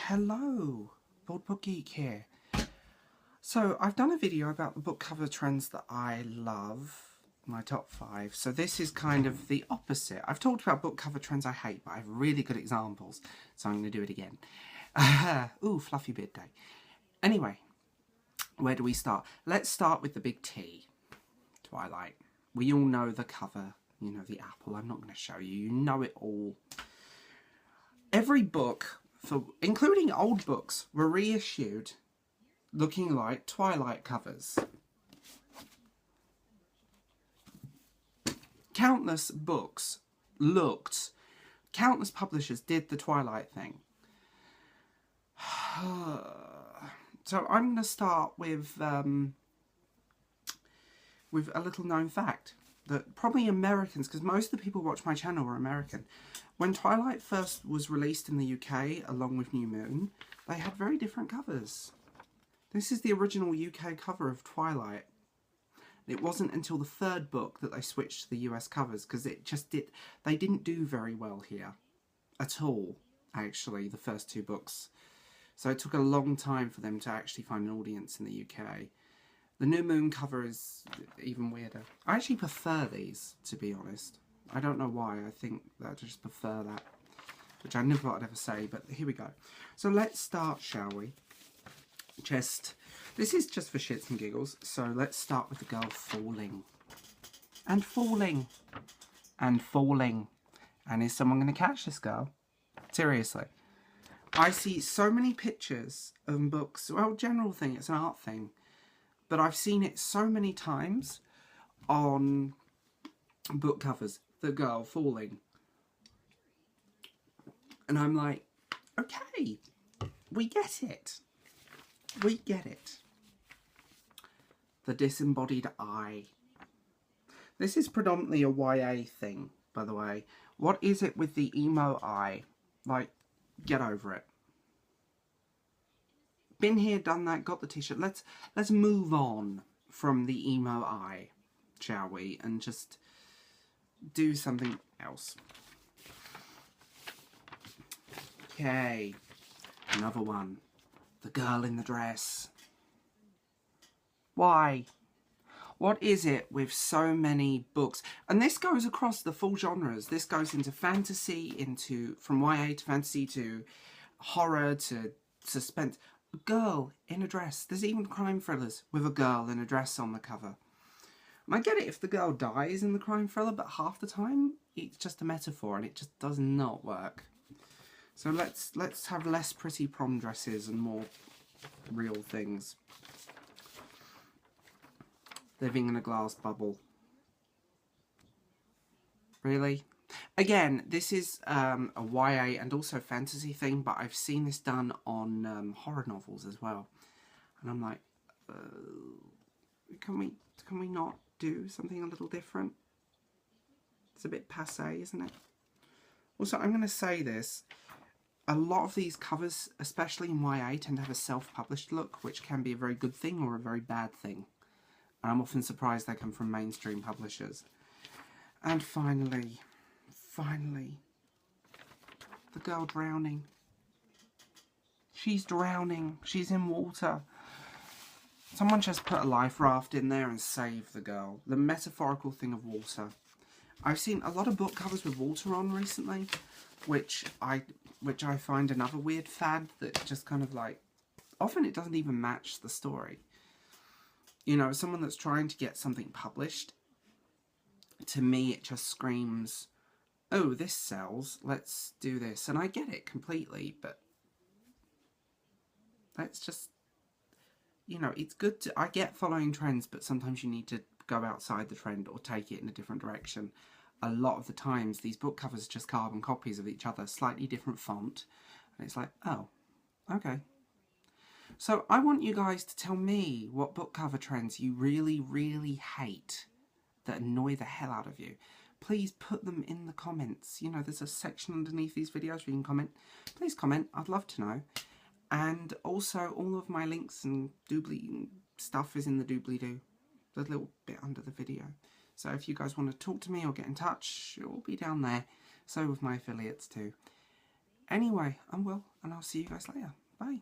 Hello, baldbookgeek here. So I've done a video about the book cover trends that I love, my top 5. So this is kind of the opposite. I've talked about book cover trends I hate, but I have really good examples, so I'm going to do it again. Ooh, fluffy beard day. Anyway, where do we start? Let's start with the big T, Twilight. We all know the cover, you know, the apple. I'm not going to show you. You know it all. Every book, including old books, were reissued looking like Twilight covers. Countless books countless publishers did the Twilight thing. So I'm going to start with a little known fact that probably Americans, because most of the people who watch my channel are American. When Twilight first was released in the UK, along with New Moon, they had very different covers. This is the original UK cover of Twilight. It wasn't until the 3rd book that they switched to the US covers, because they didn't do very well here. At all, actually, the first 2 books. So it took a long time for them to actually find an audience in the UK. The New Moon cover is even weirder. I actually prefer these, to be honest. I don't know why, I think that I just prefer that. Which I never thought I'd ever say, but here we go. So let's start, shall we? This is just for shits and giggles, so let's start with the girl falling. And falling. And falling. And is someone going to catch this girl? Seriously. I see so many pictures of books, well, general thing, it's an art thing. But I've seen it so many times on book covers. The girl falling. And I'm like, okay, we get it. We get it. The disembodied eye. This is predominantly a YA thing, by the way. What is it with the emo eye? Like, get over it. Been here, done that, got the t-shirt. Let's move on from the emo eye, shall we? And just do something else. Okay. Another one. The girl in the dress. Why? What is it with so many books? And this goes across the full genres. This goes into fantasy, from YA to fantasy to horror to suspense. A girl in a dress. There's even crime thrillers with a girl in a dress on the cover. And I get it if the girl dies in the crime thriller, but half the time it's just a metaphor and it just does not work. So let's have less pretty prom dresses and more real things. Living in a glass bubble. Really? Again, this is a YA and also fantasy thing, but I've seen this done on horror novels as well. And I'm like, can we not do something a little different? It's a bit passé, isn't it? Also, I'm going to say this. A lot of these covers, especially in YA, tend to have a self-published look, which can be a very good thing or a very bad thing. And I'm often surprised they come from mainstream publishers. And finally, the girl drowning. She's drowning. She's in water. Someone just put a life raft in there and save the girl. The metaphorical thing of water. I've seen a lot of book covers with water on recently, which I find another weird fad that just kind of like, often it doesn't even match the story. You know, someone that's trying to get something published, to me it just screams, oh, this sells, let's do this. And I get it completely, but that's just, you know, it's good to, I get following trends, but sometimes you need to go outside the trend or take it in a different direction. A lot of the times, these book covers are just carbon copies of each other, slightly different font, and it's like, oh, okay. So I want you guys to tell me what book cover trends you really, really hate that annoy the hell out of you. Please put them in the comments. You know, there's a section underneath these videos where you can comment. Please comment. I'd love to know. And also, all of my links and doobly stuff is in the doobly-doo. The little bit under the video. So if you guys want to talk to me or get in touch, it will be down there. So with my affiliates too. Anyway, I'm Will, and I'll see you guys later. Bye.